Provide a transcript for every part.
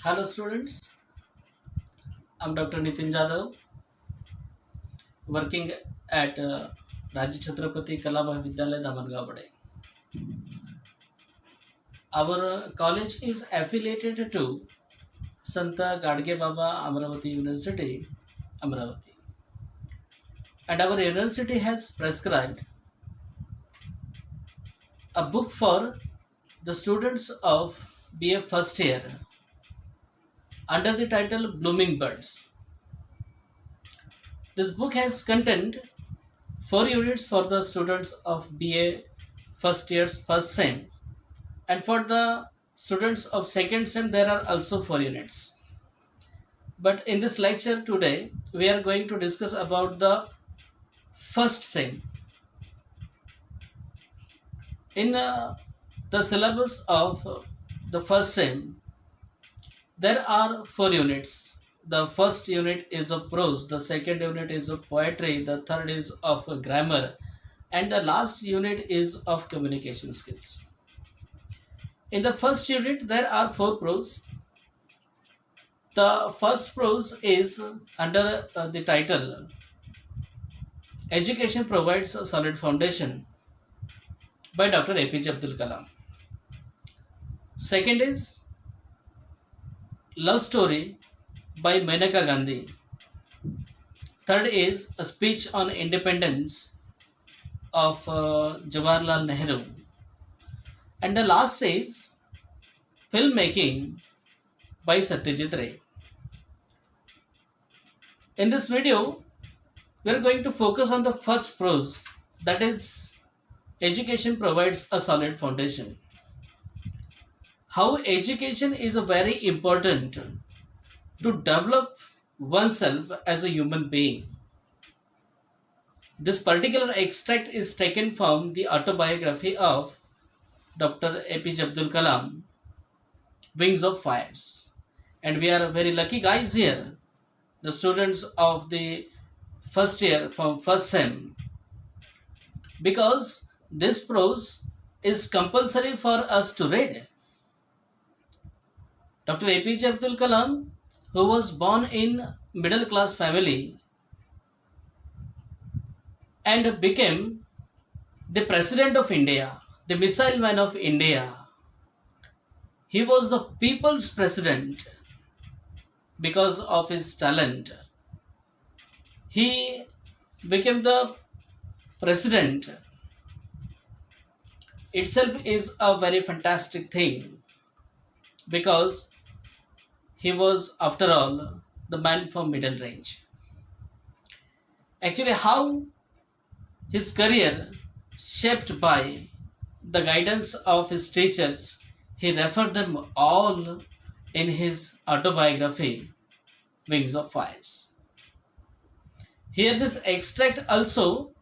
Hello students, I'm Dr. Nitin Jadhav, working at Rajya Chhatrapati Kala Mahavidyalaya Damangawadai. Our college is affiliated to Santa Gadge Baba Amravati University, Amravati. And our university has prescribed a book for the students of B.A. first year under the title Blooming Birds. This book has content 4 units for the students of B.A. first year's first sem, and for the students of second sem there are also 4 units. But in this lecture today we are going to discuss about the first sem. In the syllabus of the first sem there are 4 units. The first unit is of prose, the second unit is of poetry, the third is of grammar, and the last unit is of communication skills. In the first unit there are 4 prose. The first prose is under the title Education Provides a Solid Foundation by Dr. A.P.J. Abdul Kalam. Second is Love Story by Maneka Gandhi. Third is a speech on independence of Jawaharlal Nehru. And the last is filmmaking by Satyajit Ray. In this video, we are going to focus on the first prose, that is, education provides a solid foundation. How education is very important to develop oneself as a human being. This particular extract is taken from the autobiography of Dr. A.P.J. Abdul Kalam, Wings of Fires. And we are very lucky guys here, the students of the first year from first sem, because this prose is compulsory for us to read. Dr. A.P.J. Abdul Kalam, who was born in middle class family and became the President of India, the Missile Man of India. He was the people's president because of his talent. He became the president itself is a very fantastic thing, because he was, after all, the man from middle range. Actually, how his career shaped by the guidance of his teachers, he referred them all in his autobiography, Wings of Fires. Here this extract also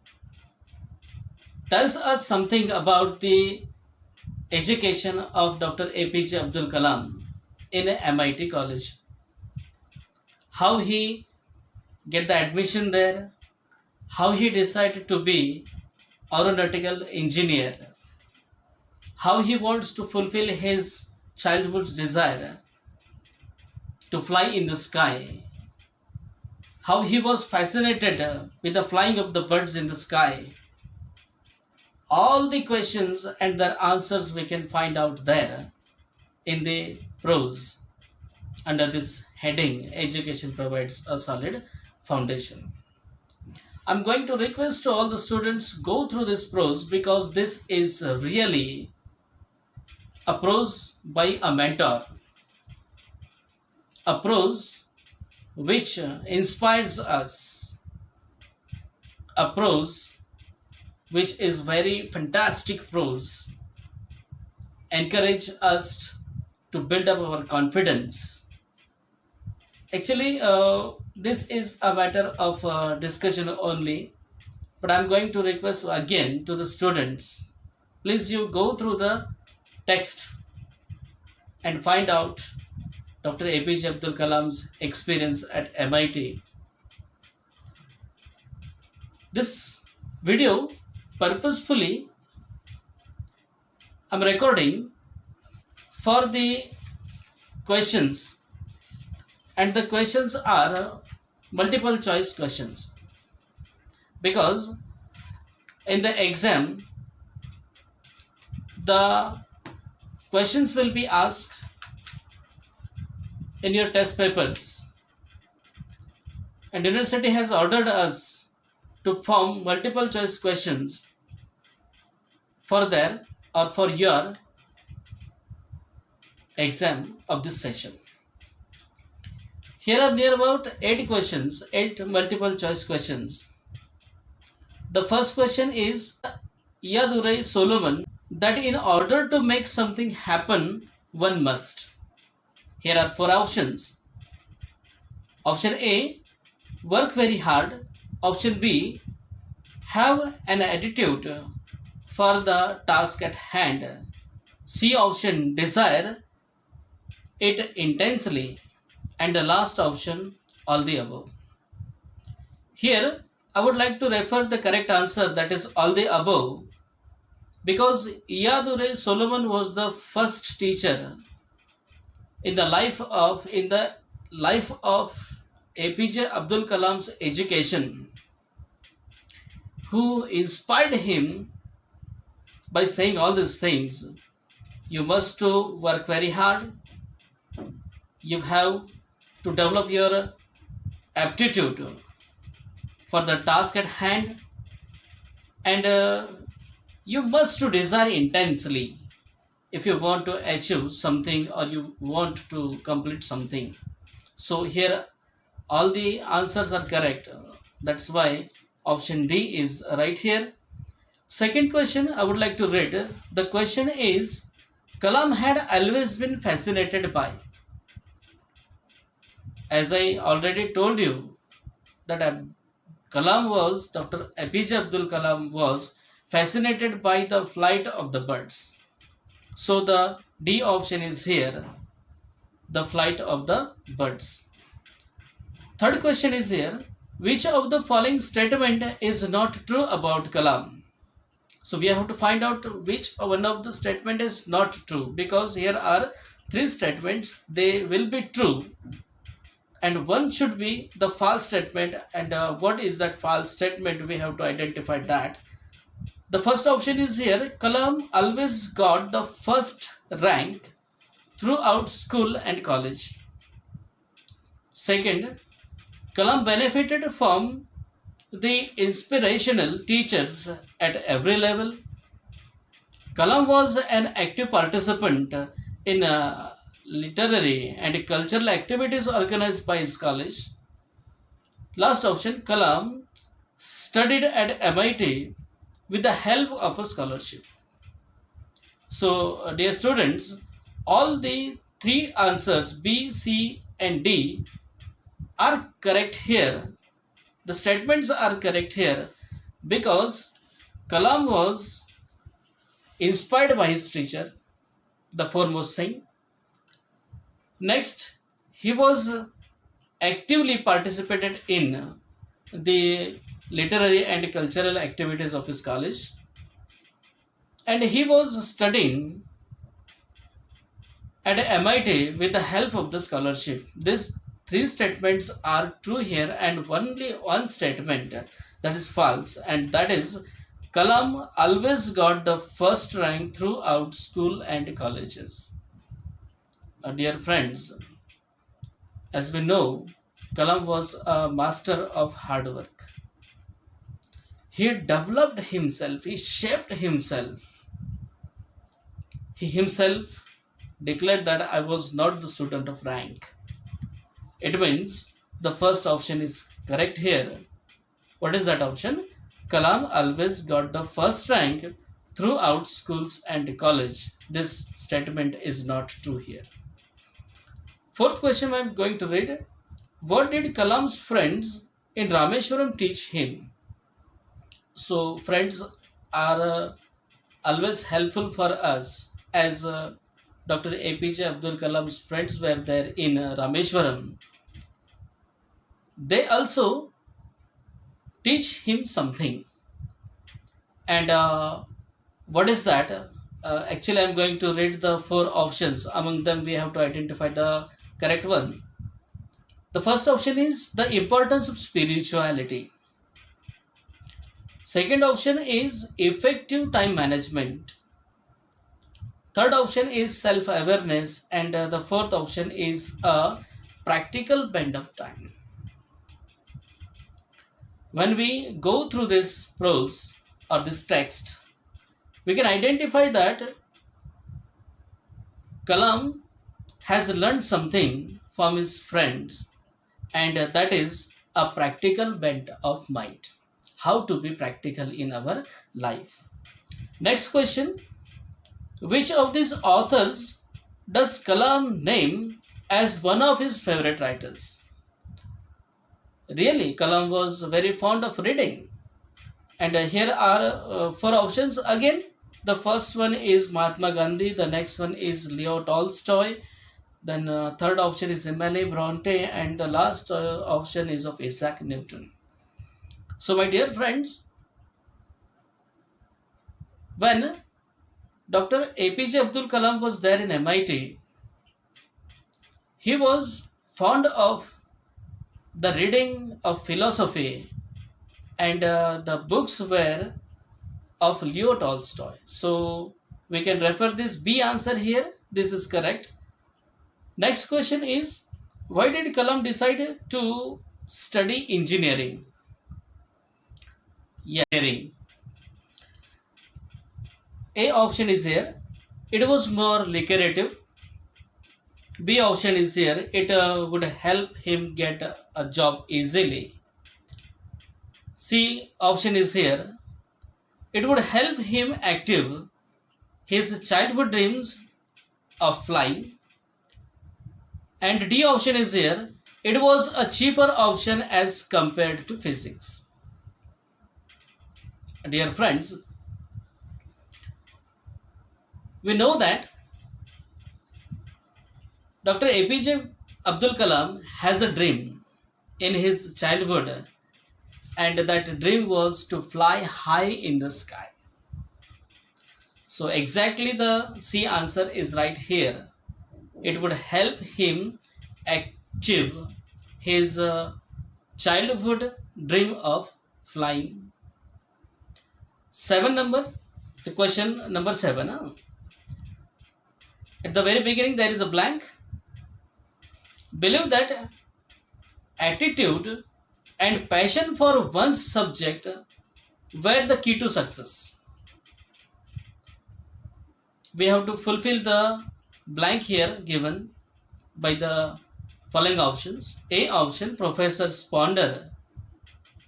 tells us something about the education of Dr. A.P.J. Abdul Kalam in a MIT college. How he get the admission there, how he decided to be aeronautical engineer, how he wants to fulfill his childhood's desire to fly in the sky, how he was fascinated with the flying of the birds in the sky. All the questions and their answers we can find out there in the prose under this heading, Education Provides a Solid Foundation. I'm going to request to all the students go through this prose, because this is really a prose by a mentor, a prose which inspires us, a prose which is very fantastic prose, encourage us to build up our confidence. Actually, this is a matter of discussion only, but I'm going to request again to the students, please you go through the text and find out Dr. A.P.J. Abdul Kalam's experience at MIT. This video purposefully I'm recording for the questions and the questions are multiple choice questions, because in the exam the questions will be asked in your test papers, and university has ordered us to form multiple choice questions for their or for your exam of this session. Here are near about 8 questions, 8 multiple choice questions. The first question is Yadurai Solomon that in order to make something happen, one must. Here are 4 options. Option A, work very hard. Option B, have an attitude for the task at hand. C option, desire it intensely. And the last option, all the above. Here, I would like to refer the correct answer, that is all the above, because Iyadure Solomon was the first teacher in the life of APJ Abdul Kalam's education, who inspired him by saying all these things. You must to work very hard. You have to develop your aptitude for the task at hand, and you must to desire intensely if you want to achieve something or you want to complete something. So here all the answers are correct. That's why option D is right here. Second question I would like to read. The question is, Kalam had always been fascinated by. As I already told you that Dr. APJ Abdul Kalam was fascinated by the flight of the birds. So the D option is here, the flight of the birds. Third question is here, which of the following statement is not true about Kalam? So we have to find out which one of the statement is not true, because here are 3 statements, they will be true and one should be the false statement. And what is that false statement? We have to identify that. The first option is here, Kalam always got the first rank throughout school and college. Second, Kalam benefited from the inspirational teachers at every level. Kalam was an active participant in literary and cultural activities organized by his college. Last option, Kalam studied at MIT with the help of a scholarship. So, dear students, all the 3 answers B, C and D are correct here. The statements are correct here because Kalam was inspired by his teacher, the foremost thing. Next, he was actively participated in the literary and cultural activities of his college, and he was studying at MIT with the help of the scholarship. These 3 statements are true here, and only one statement that is false, and that is Kalam always got the first rank throughout school and colleges. Dear friends, as we know, Kalam was a master of hard work. He developed himself, he shaped himself. He himself declared that I was not the student of rank. It means the first option is correct here. What is that option? Kalam always got the first rank throughout schools and college. This statement is not true here. Fourth question I am going to read. What did Kalam's friends in Rameshwaram teach him? So friends are always helpful for us, as Dr. APJ Abdul Kalam's friends were there in Rameshwaram. They also teach him something. And what is that? Actually, I am going to read the 4 options. Among them, we have to identify the correct one. The first option is the importance of spirituality. Second option is effective time management. Third option is self awareness, and the fourth option is a practical bend of time. When we go through this prose or this text, we can identify that Kalam has learned something from his friends, and that is a practical bent of mind. How to be practical in our life. Next question: which of these authors does Kalam name as one of his favorite writers? Really, Kalam was very fond of reading. And here are four options again. The first one is Mahatma Gandhi, the next one is Leo Tolstoy, then third option is Emily Bronte, and the last option is of Isaac Newton. So my dear friends, when Dr. APJ Abdul Kalam was there in MIT, he was fond of the reading of philosophy, and the books were of Leo Tolstoy. So we can refer this B answer here. This is correct. Next question is, why did Kalam decide to study engineering? Yeah, engineering. A option is here. It was more lucrative. B option is here. It would help him get a job easily. C option is here. It would help him achieve his childhood dreams of flying. And D option is here. It was a cheaper option as compared to physics. Dear friends, we know that Dr. APJ Abdul Kalam has a dream in his childhood, and that dream was to fly high in the sky. So exactly the C answer is right here. It would help him achieve his childhood dream of flying. The question number 7. At the very beginning there is a blank. Believe that attitude and passion for one's subject were the key to success. We have to fulfill the blank here given by the following options. A option, Professor Sponder.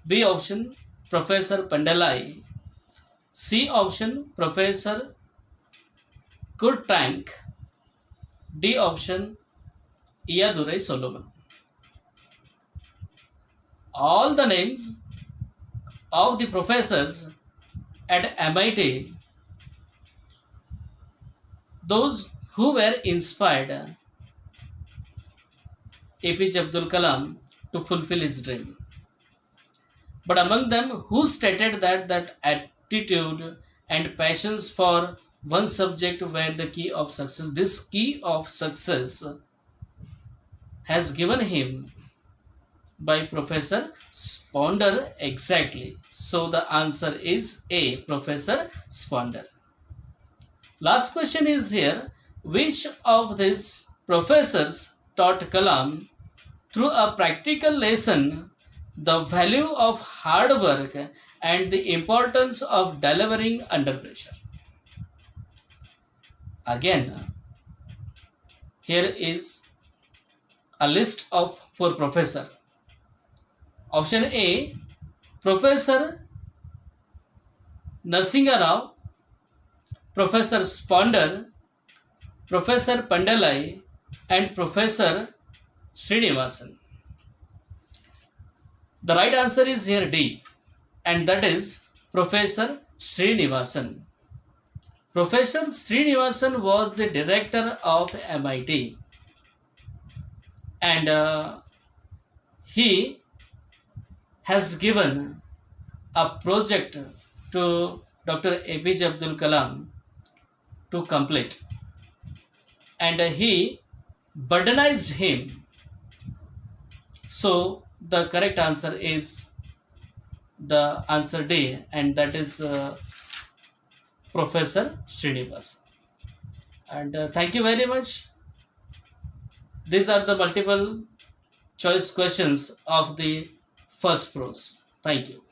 B option, Professor Pandalai. C option, Professor Kurtank. D option, Iyadurai Solomon. All the names of the professors at MIT, those who were inspired APJ Abdul Kalam to fulfill his dream. But among them, who stated that attitude and passions for one subject were the key of success? This key of success has given him by Professor Sponder exactly. So the answer is A, Professor Sponder. Last question is here. Which of these professors taught Kalam through a practical lesson the value of hard work and the importance of delivering under pressure? Again, here is a list of 4 professors. Option A, Professor Narsinga Rao, Professor Sponder, Professor Pandalai, and Professor Srinivasan. The right answer is here D, and that is Professor Srinivasan. Professor Srinivasan was the director of MIT, and he has given a project to Dr. APJ Abdul Kalam to complete, and he burdenized him So the correct answer is the answer D, and that is Professor Srinivas. And thank you very much. These are the multiple choice questions of the first prose. Thank you.